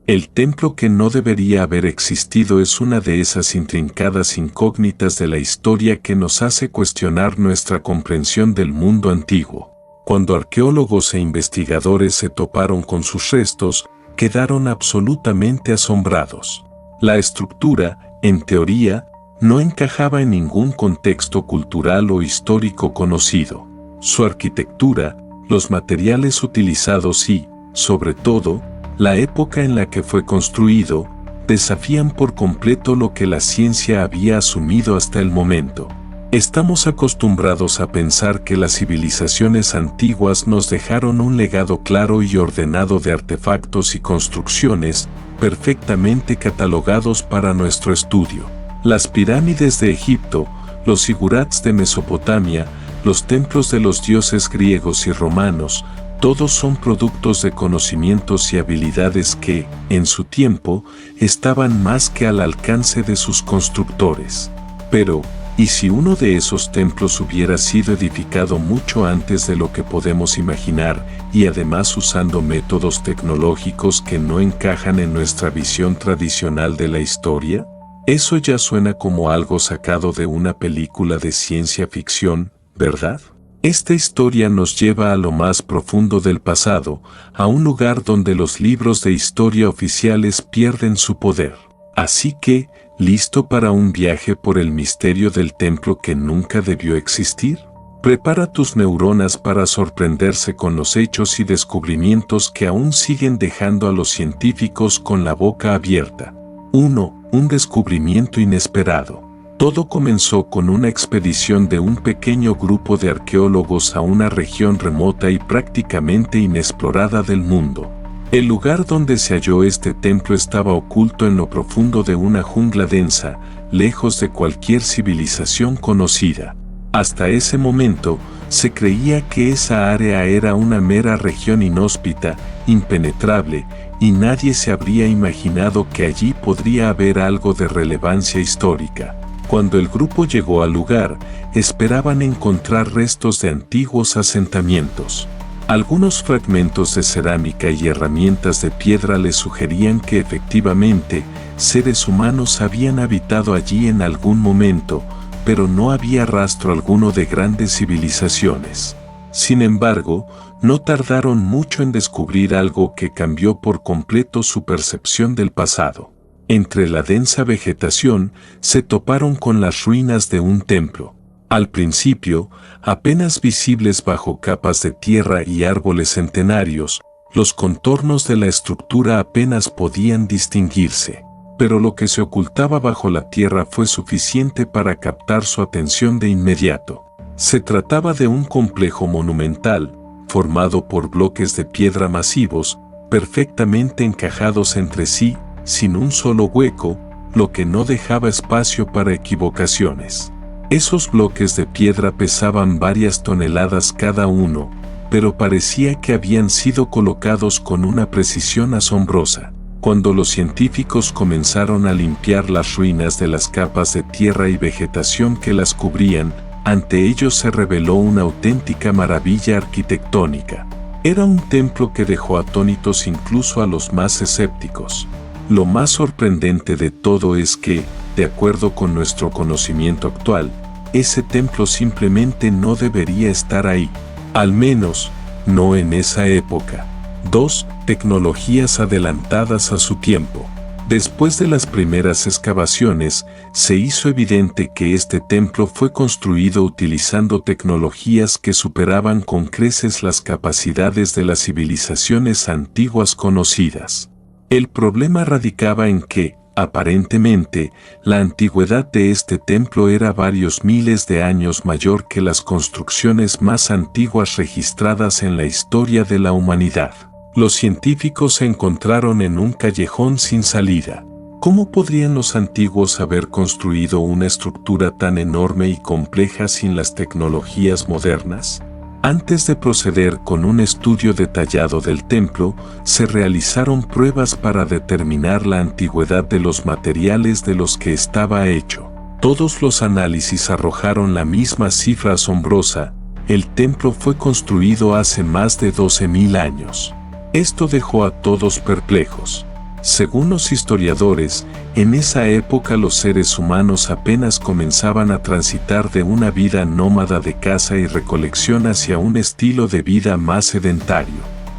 El templo que no debería haber existido es una de esas intrincadas incógnitas de la historia que nos hace cuestionar nuestra comprensión del mundo antiguo. Cuando arqueólogos e investigadores se toparon con sus restos, quedaron absolutamente asombrados. La estructura, en teoría, no encajaba en ningún contexto cultural o histórico conocido. Su arquitectura, los materiales utilizados y, sobre todo, la época en la que fue construido, desafían por completo lo que la ciencia había asumido hasta el momento. Estamos acostumbrados a pensar que las civilizaciones antiguas nos dejaron un legado claro y ordenado de artefactos y construcciones, perfectamente catalogados para nuestro estudio. Las pirámides de Egipto, los zigurats de Mesopotamia, los templos de los dioses griegos y romanos, todos son productos de conocimientos y habilidades que, en su tiempo, estaban más que al alcance de sus constructores. Pero, ¿y si uno de esos templos hubiera sido edificado mucho antes de lo que podemos imaginar y además usando métodos tecnológicos que no encajan en nuestra visión tradicional de la historia? Eso ya suena como algo sacado de una película de ciencia ficción, ¿verdad? Esta historia nos lleva a lo más profundo del pasado, a un lugar donde los libros de historia oficiales pierden su poder. Así que, ¿listo para un viaje por el misterio del templo que nunca debió existir? Prepara tus neuronas para sorprenderse con los hechos y descubrimientos que aún siguen dejando a los científicos con la boca abierta. 1. Un descubrimiento inesperado. Todo comenzó con una expedición de un pequeño grupo de arqueólogos a una región remota y prácticamente inexplorada del mundo. El lugar donde se halló este templo estaba oculto en lo profundo de una jungla densa, lejos de cualquier civilización conocida. Hasta ese momento, se creía que esa área era una mera región inhóspita, impenetrable, y nadie se habría imaginado que allí podría haber algo de relevancia histórica. Cuando el grupo llegó al lugar, esperaban encontrar restos de antiguos asentamientos. Algunos fragmentos de cerámica y herramientas de piedra les sugerían que efectivamente, seres humanos habían habitado allí en algún momento, pero no había rastro alguno de grandes civilizaciones. Sin embargo, no tardaron mucho en descubrir algo que cambió por completo su percepción del pasado. Entre la densa vegetación, se toparon con las ruinas de un templo. Al principio, apenas visibles bajo capas de tierra y árboles centenarios, los contornos de la estructura apenas podían distinguirse. Pero lo que se ocultaba bajo la tierra fue suficiente para captar su atención de inmediato. Se trataba de un complejo monumental, formado por bloques de piedra masivos, perfectamente encajados entre sí, sin un solo hueco, lo que no dejaba espacio para equivocaciones. Esos bloques de piedra pesaban varias toneladas cada uno, pero parecía que habían sido colocados con una precisión asombrosa. Cuando los científicos comenzaron a limpiar las ruinas de las capas de tierra y vegetación que las cubrían, ante ellos se reveló una auténtica maravilla arquitectónica. Era un templo que dejó atónitos incluso a los más escépticos. Lo más sorprendente de todo es que, de acuerdo con nuestro conocimiento actual, ese templo simplemente no debería estar ahí. Al menos, no en esa época. 2. Tecnologías adelantadas a su tiempo. Después de las primeras excavaciones, se hizo evidente que este templo fue construido utilizando tecnologías que superaban con creces las capacidades de las civilizaciones antiguas conocidas. El problema radicaba en que, aparentemente, la antigüedad de este templo era varios miles de años mayor que las construcciones más antiguas registradas en la historia de la humanidad. Los científicos se encontraron en un callejón sin salida. ¿Cómo podrían los antiguos haber construido una estructura tan enorme y compleja sin las tecnologías modernas? Antes de proceder con un estudio detallado del templo, se realizaron pruebas para determinar la antigüedad de los materiales de los que estaba hecho. Todos los análisis arrojaron la misma cifra asombrosa: el templo fue construido hace más de 12.000 años. Esto dejó a todos perplejos. Según los historiadores, en esa época los seres humanos apenas comenzaban a transitar de una vida nómada de caza y recolección hacia un estilo de vida más sedentario.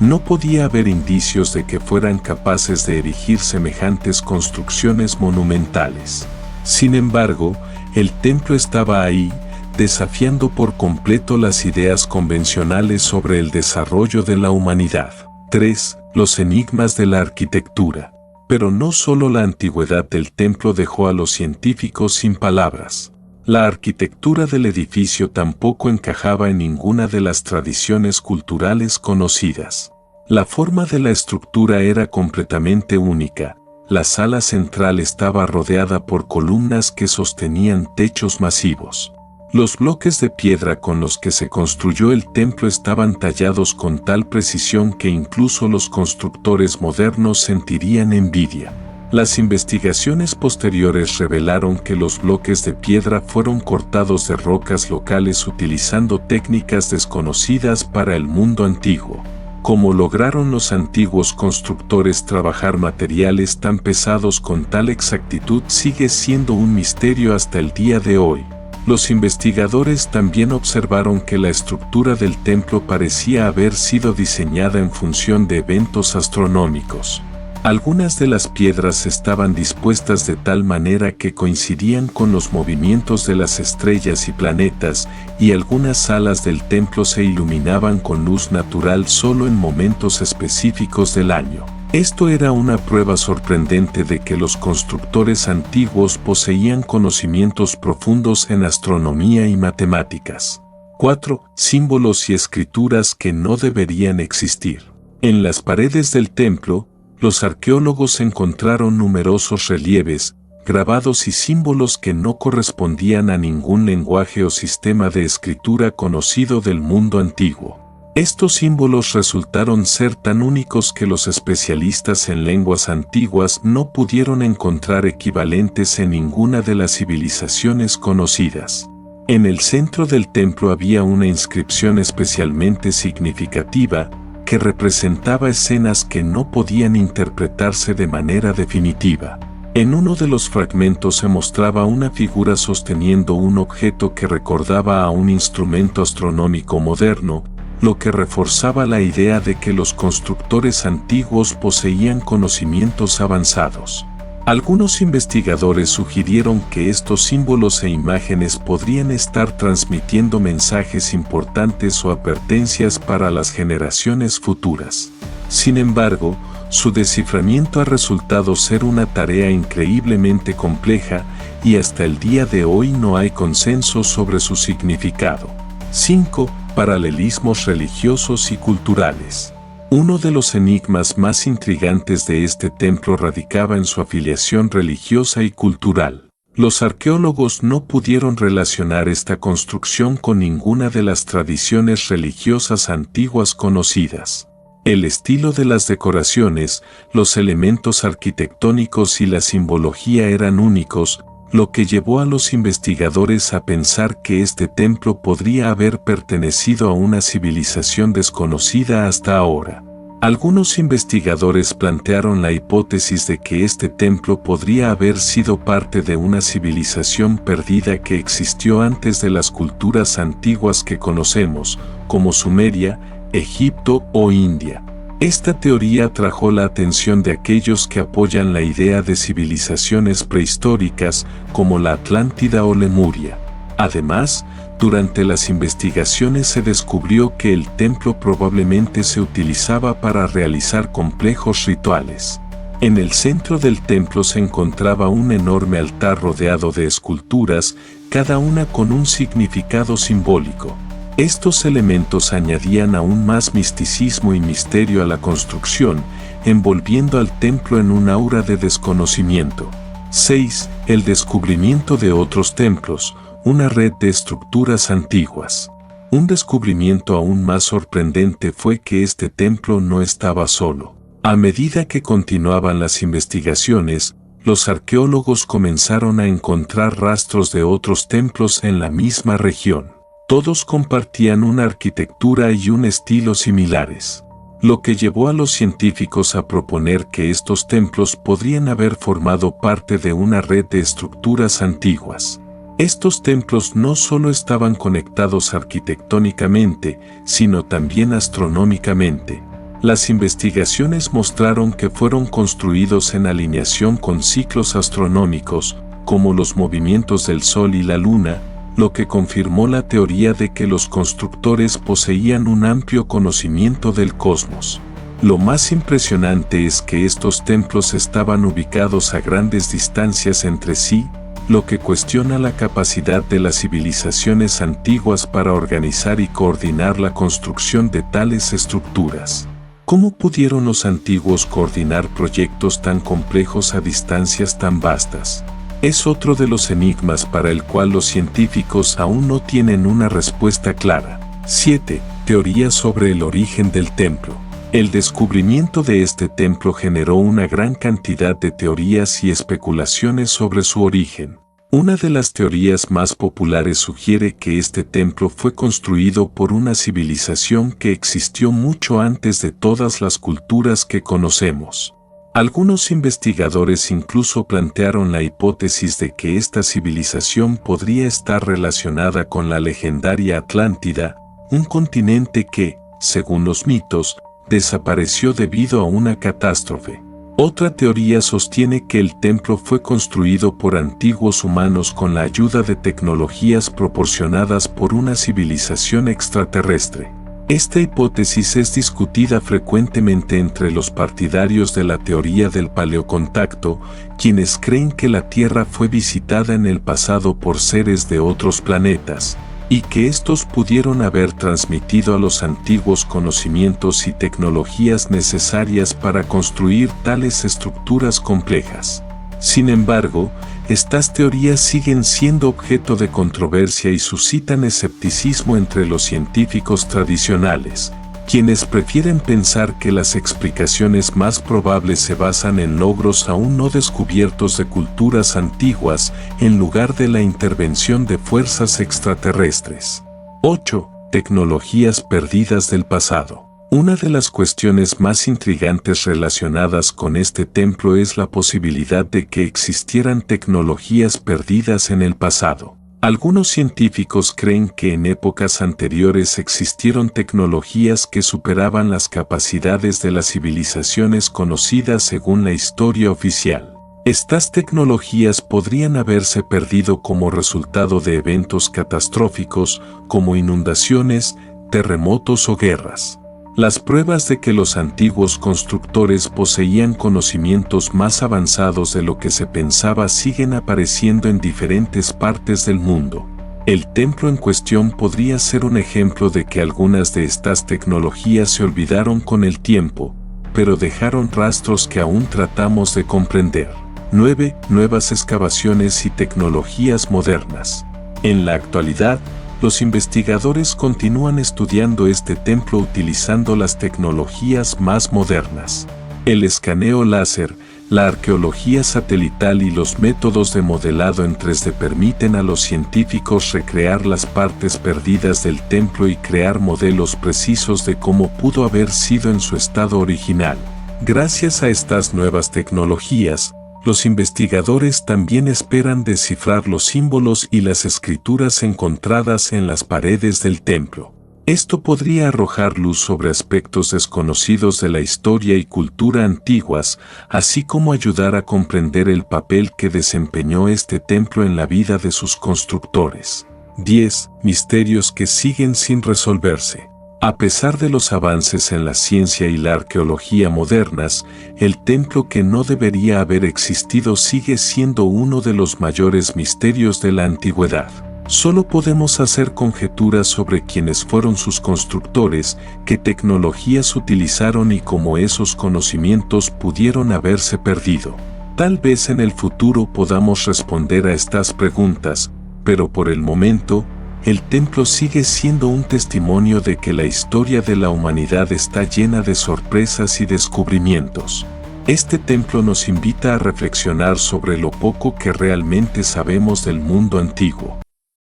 No podía haber indicios de que fueran capaces de erigir semejantes construcciones monumentales. Sin embargo, el templo estaba ahí, desafiando por completo las ideas convencionales sobre el desarrollo de la humanidad. 3. Los enigmas de la arquitectura. Pero no solo la antigüedad del templo dejó a los científicos sin palabras. La arquitectura del edificio tampoco encajaba en ninguna de las tradiciones culturales conocidas. La forma de la estructura era completamente única. La sala central estaba rodeada por columnas que sostenían techos masivos. Los bloques de piedra con los que se construyó el templo estaban tallados con tal precisión que incluso los constructores modernos sentirían envidia. Las investigaciones posteriores revelaron que los bloques de piedra fueron cortados de rocas locales utilizando técnicas desconocidas para el mundo antiguo. ¿Cómo lograron los antiguos constructores trabajar materiales tan pesados con tal exactitud sigue siendo un misterio hasta el día de hoy? Los investigadores también observaron que la estructura del templo parecía haber sido diseñada en función de eventos astronómicos. Algunas de las piedras estaban dispuestas de tal manera que coincidían con los movimientos de las estrellas y planetas, y algunas salas del templo se iluminaban con luz natural solo en momentos específicos del año. Esto era una prueba sorprendente de que los constructores antiguos poseían conocimientos profundos en astronomía y matemáticas. 4. Símbolos y escrituras que no deberían existir. En las paredes del templo, los arqueólogos encontraron numerosos relieves, grabados y símbolos que no correspondían a ningún lenguaje o sistema de escritura conocido del mundo antiguo. Estos símbolos resultaron ser tan únicos que los especialistas en lenguas antiguas no pudieron encontrar equivalentes en ninguna de las civilizaciones conocidas. En el centro del templo había una inscripción especialmente significativa que representaba escenas que no podían interpretarse de manera definitiva. En uno de los fragmentos se mostraba una figura sosteniendo un objeto que recordaba a un instrumento astronómico moderno, lo que reforzaba la idea de que los constructores antiguos poseían conocimientos avanzados. Algunos investigadores sugirieron que estos símbolos e imágenes podrían estar transmitiendo mensajes importantes o advertencias para las generaciones futuras. Sin embargo, su desciframiento ha resultado ser una tarea increíblemente compleja y hasta el día de hoy no hay consenso sobre su significado. 5. Paralelismos religiosos y culturales. Uno de los enigmas más intrigantes de este templo radicaba en su afiliación religiosa y cultural. Los arqueólogos no pudieron relacionar esta construcción con ninguna de las tradiciones religiosas antiguas conocidas. El estilo de las decoraciones, los elementos arquitectónicos y la simbología eran únicos, lo que llevó a los investigadores a pensar que este templo podría haber pertenecido a una civilización desconocida hasta ahora. Algunos investigadores plantearon la hipótesis de que este templo podría haber sido parte de una civilización perdida que existió antes de las culturas antiguas que conocemos, como Sumeria, Egipto o India. Esta teoría atrajo la atención de aquellos que apoyan la idea de civilizaciones prehistóricas como la Atlántida o Lemuria. Además, durante las investigaciones se descubrió que el templo probablemente se utilizaba para realizar complejos rituales. En el centro del templo se encontraba un enorme altar rodeado de esculturas, cada una con un significado simbólico. Estos elementos añadían aún más misticismo y misterio a la construcción, envolviendo al templo en un aura de desconocimiento. 6. El descubrimiento de otros templos, una red de estructuras antiguas. Un descubrimiento aún más sorprendente fue que este templo no estaba solo. A medida que continuaban las investigaciones, los arqueólogos comenzaron a encontrar rastros de otros templos en la misma región. Todos compartían una arquitectura y un estilo similares. lo que llevó a los científicos a proponer que estos templos podrían haber formado parte de una red de estructuras antiguas. Estos templos no solo estaban conectados arquitectónicamente, sino también astronómicamente. Las investigaciones mostraron que fueron construidos en alineación con ciclos astronómicos, como los movimientos del Sol y la Luna, lo que confirmó la teoría de que los constructores poseían un amplio conocimiento del cosmos. Lo más impresionante es que estos templos estaban ubicados a grandes distancias entre sí, lo que cuestiona la capacidad de las civilizaciones antiguas para organizar y coordinar la construcción de tales estructuras. ¿Cómo pudieron los antiguos coordinar proyectos tan complejos a distancias tan vastas? Es otro de los enigmas para el cual los científicos aún no tienen una respuesta clara. 7. Teoría sobre el origen del templo. El descubrimiento de este templo generó una gran cantidad de teorías y especulaciones sobre su origen. Una de las teorías más populares sugiere que este templo fue construido por una civilización que existió mucho antes de todas las culturas que conocemos. Algunos investigadores incluso plantearon la hipótesis de que esta civilización podría estar relacionada con la legendaria Atlántida, un continente que, según los mitos, desapareció debido a una catástrofe. Otra teoría sostiene que el templo fue construido por antiguos humanos con la ayuda de tecnologías proporcionadas por una civilización extraterrestre. Esta hipótesis es discutida frecuentemente entre los partidarios de la teoría del paleocontacto, quienes creen que la Tierra fue visitada en el pasado por seres de otros planetas, y que estos pudieron haber transmitido a los antiguos conocimientos y tecnologías necesarias para construir tales estructuras complejas. Sin embargo, estas teorías siguen siendo objeto de controversia y suscitan escepticismo entre los científicos tradicionales, quienes prefieren pensar que las explicaciones más probables se basan en logros aún no descubiertos de culturas antiguas en lugar de la intervención de fuerzas extraterrestres. 8. Tecnologías perdidas del pasado. Una de las cuestiones más intrigantes relacionadas con este templo es la posibilidad de que existieran tecnologías perdidas en el pasado. Algunos científicos creen que en épocas anteriores existieron tecnologías que superaban las capacidades de las civilizaciones conocidas según la historia oficial. Estas tecnologías podrían haberse perdido como resultado de eventos catastróficos como inundaciones, terremotos o guerras. Las pruebas de que los antiguos constructores poseían conocimientos más avanzados de lo que se pensaba siguen apareciendo en diferentes partes del mundo. El templo en cuestión podría ser un ejemplo de que algunas de estas tecnologías se olvidaron con el tiempo, pero dejaron rastros que aún tratamos de comprender. 9. Nuevas excavaciones y tecnologías modernas. En la actualidad, los investigadores continúan estudiando este templo utilizando las tecnologías más modernas. El escaneo láser, la arqueología satelital y los métodos de modelado en 3D permiten a los científicos recrear las partes perdidas del templo y crear modelos precisos de cómo pudo haber sido en su estado original. Gracias a estas nuevas tecnologías, los investigadores también esperan descifrar los símbolos y las escrituras encontradas en las paredes del templo. Esto podría arrojar luz sobre aspectos desconocidos de la historia y cultura antiguas, así como ayudar a comprender el papel que desempeñó este templo en la vida de sus constructores. 10. Misterios que siguen sin resolverse. A pesar de los avances en la ciencia y la arqueología modernas, el templo que no debería haber existido sigue siendo uno de los mayores misterios de la antigüedad. Solo podemos hacer conjeturas sobre quiénes fueron sus constructores, qué tecnologías utilizaron y cómo esos conocimientos pudieron haberse perdido. Tal vez en el futuro podamos responder a estas preguntas, pero por el momento, el templo sigue siendo un testimonio de que la historia de la humanidad está llena de sorpresas y descubrimientos. Este templo nos invita a reflexionar sobre lo poco que realmente sabemos del mundo antiguo.